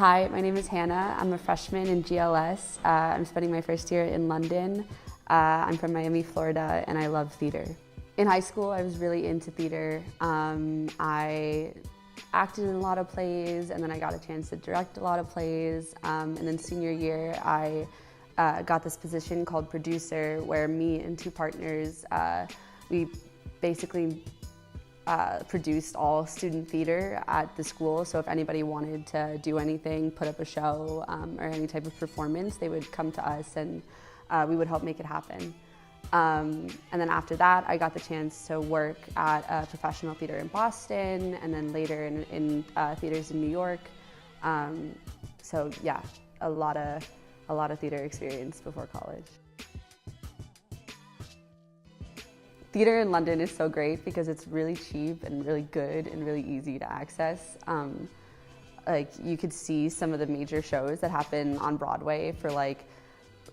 Hi, my name is Hannah. I'm a freshman in GLS. I'm spending my first year in London. I'm from Miami, Florida, and I love theater. In high school, I was really into theater. I acted in a lot of plays, and then I got a chance to direct a lot of plays. And then senior year, I got this position called producer, where me and two partners, we basically produced all student theater at the school. So if anybody wanted to do anything, put up a show or any type of performance, they would come to us and we would help make it happen. And then after that, I got the chance to work at a professional theater in Boston, and then later in theaters in New York. So yeah, a lot of theater experience before college. Theater in London is so great because it's really cheap and really good and really easy to access. Like you could see some of the major shows that happen on Broadway for like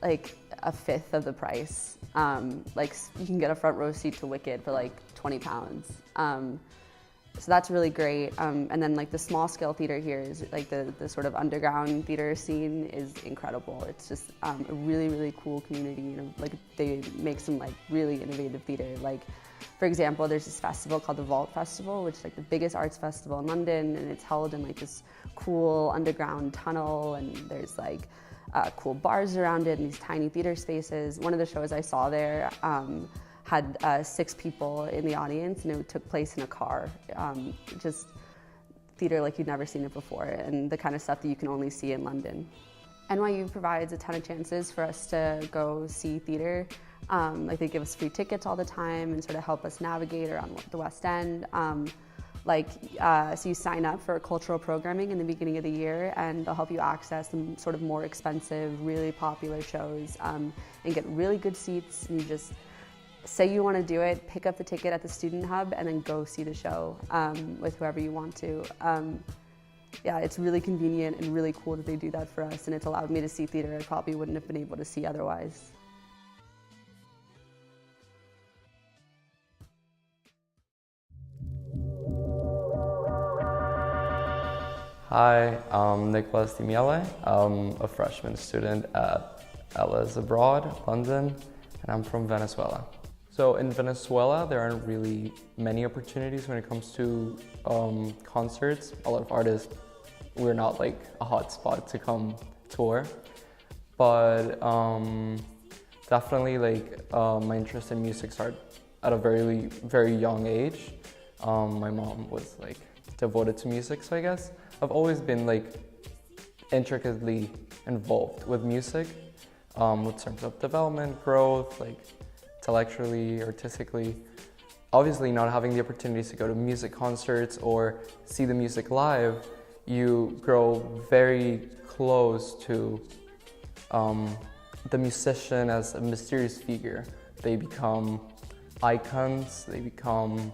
a fifth of the price. Like you can get a front row seat to Wicked for like 20 pounds. So that's really great. And then like the small scale theater here is like the sort of underground theater scene is incredible. It's just a really, really cool community. You know, like they make some like really innovative theater. Like for example, there's this festival called the Vault Festival, which is like the biggest arts festival in London, and it's held in like this cool underground tunnel, and there's like cool bars around it and these tiny theater spaces. One of the shows I saw there had 6 people in the audience, and it took place in a car. Just theater like you'd never seen it before, and the kind of stuff that you can only see in London. NYU provides a ton of chances for us to go see theater. Like they give us free tickets all the time and sort of help us navigate around the West End. So you sign up for cultural programming in the beginning of the year, and they'll help you access some sort of more expensive, really popular shows and get really good seats. And you just say you want to do it, pick up the ticket at the student hub, and then go see the show with whoever you want to. Yeah, it's really convenient and really cool that they do that for us, and it's allowed me to see theater I probably wouldn't have been able to see otherwise. Hi, I'm Nicolas Mele. I'm a freshman student at LS Abroad, London, and I'm from Venezuela. So in Venezuela, there aren't really many opportunities when it comes to concerts. A lot of artists, we're not like a hot spot to come tour, but definitely like my interest in music started at a very young age. My mom was like devoted to music, so I guess I've always been like intricately involved with music, with terms of development, growth, like intellectually, artistically. Obviously not having the opportunities to go to music concerts or see the music live, you grow very close to the musician as a mysterious figure. They become icons, they become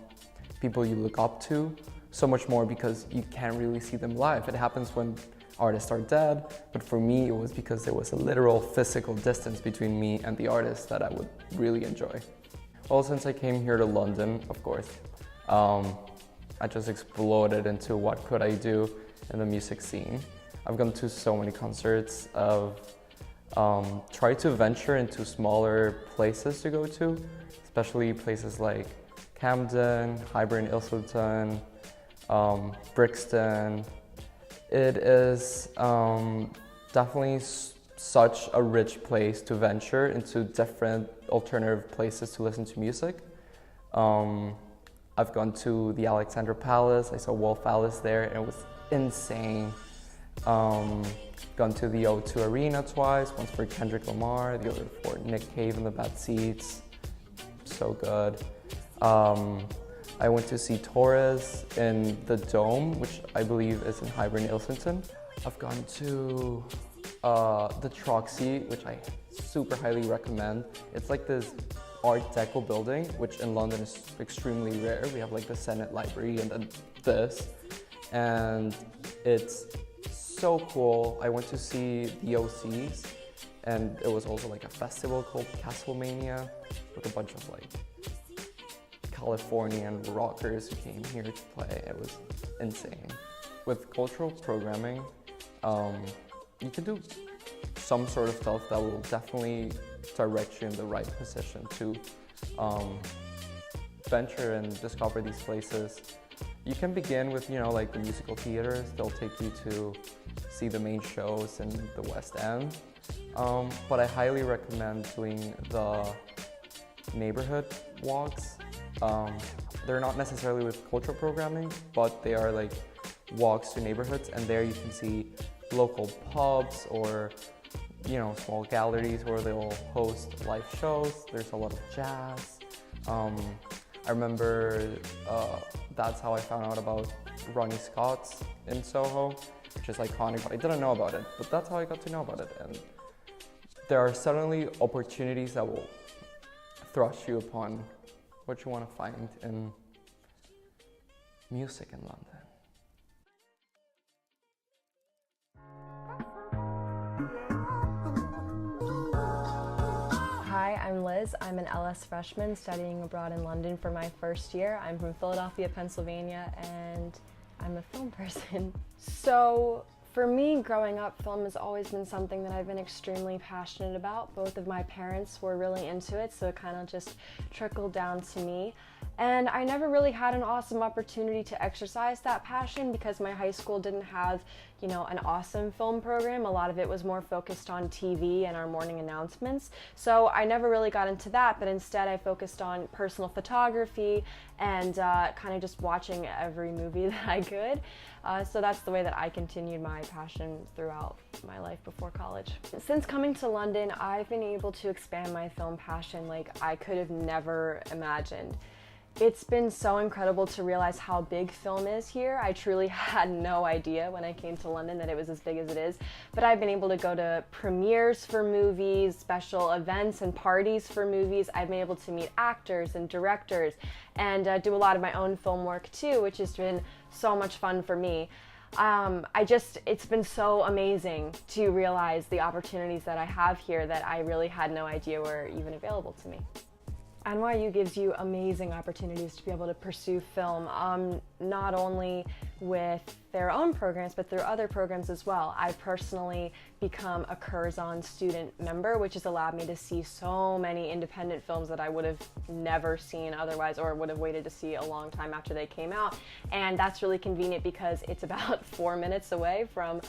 people you look up to, so much more because you can't really see them live. It happens when artists are dead, but for me it was because there was a literal physical distance between me and the artist that I would really enjoy. Well, since I came here to London, of course, I just exploded into what could I do in the music scene. I've gone to so many concerts. I've tried to venture into smaller places to go to, especially places like Camden, Highbury, Islington, Brixton. It is definitely such a rich place to venture into different alternative places to listen to music. I've gone to the Alexandra Palace, I saw Wolf Alice there, and it was insane. Gone to the O2 Arena twice, once for Kendrick Lamar, the other for Nick Cave and the Bad Seeds. So good. I went to see Torres in the Dome, which I believe is in Highbury, Islington. I've gone to the Troxy, which I super highly recommend. It's like this Art Deco building, which in London is extremely rare. We have like the Senate Library and then this, and it's so cool. I went to see the OCs, and it was also like a festival called Castlemania with a bunch of like Californian rockers who came here to play. It was insane. With cultural programming, You can do some sort of stuff that will definitely direct you in the right position to venture and discover these places. You can begin with, like the musical theaters. They'll take you to see the main shows in the West End. But I highly recommend doing the neighborhood walks. They're not necessarily with cultural programming, but they are like walks to neighborhoods, and there you can see local pubs or small galleries where they'll host live shows. There's a lot of jazz. I remember that's how I found out about Ronnie Scott's in Soho, which is iconic, but I didn't know about it. But that's how I got to know about it. And there are certainly opportunities that will thrust you upon what you want to find in music in London. Hi, I'm Liz. I'm an LS freshman studying abroad in London for my first year. I'm from Philadelphia, Pennsylvania, and I'm a film person. So for me, growing up, film has always been something that I've been extremely passionate about. Both of my parents were really into it, so it kind of just trickled down to me. And I never really had an awesome opportunity to exercise that passion because my high school didn't have, an awesome film program. A lot of it was more focused on TV and our morning announcements. So I never really got into that, but instead I focused on personal photography and kind of just watching every movie that I could. So that's the way that I continued my passion throughout my life before college. Since coming to London, I've been able to expand my film passion like I could have never imagined. It's been so incredible to realize how big film is here. I truly had no idea when I came to London that it was as big as it is, but I've been able to go to premieres for movies, special events and parties for movies. I've been able to meet actors and directors and do a lot of my own film work too, which has been so much fun for me. It's been so amazing to realize the opportunities that I have here that I really had no idea were even available to me. NYU gives you amazing opportunities to be able to pursue film, not only with their own programs, but through other programs as well. I've personally become a Curzon student member, which has allowed me to see so many independent films that I would have never seen otherwise, or would have waited to see a long time after they came out. And that's really convenient because it's about 4 minutes away from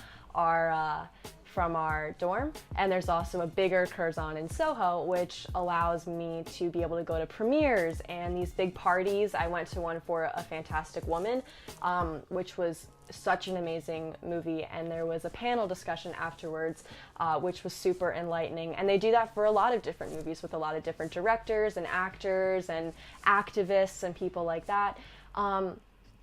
our dorm, and there's also a bigger Curzon in Soho, which allows me to be able to go to premieres and these big parties. I went to one for A Fantastic Woman, which was such an amazing movie, and there was a panel discussion afterwards, which was super enlightening. And they do that for a lot of different movies with a lot of different directors and actors and activists and people like that,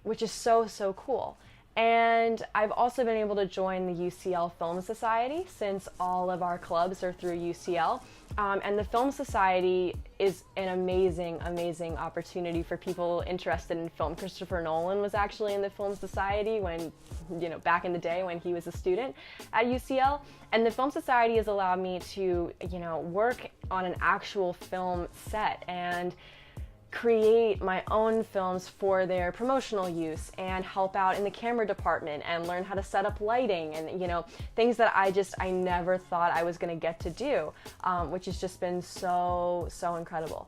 which is so, so cool. And I've also been able to join the UCL Film Society since all of our clubs are through UCL. And the Film Society is an amazing, amazing opportunity for people interested in film. Christopher Nolan was actually in the Film Society when, back in the day when he was a student at UCL. And the Film Society has allowed me to, work on an actual film set and create my own films for their promotional use and help out in the camera department and learn how to set up lighting and things that I never thought I was going to get to do, which has just been so incredible.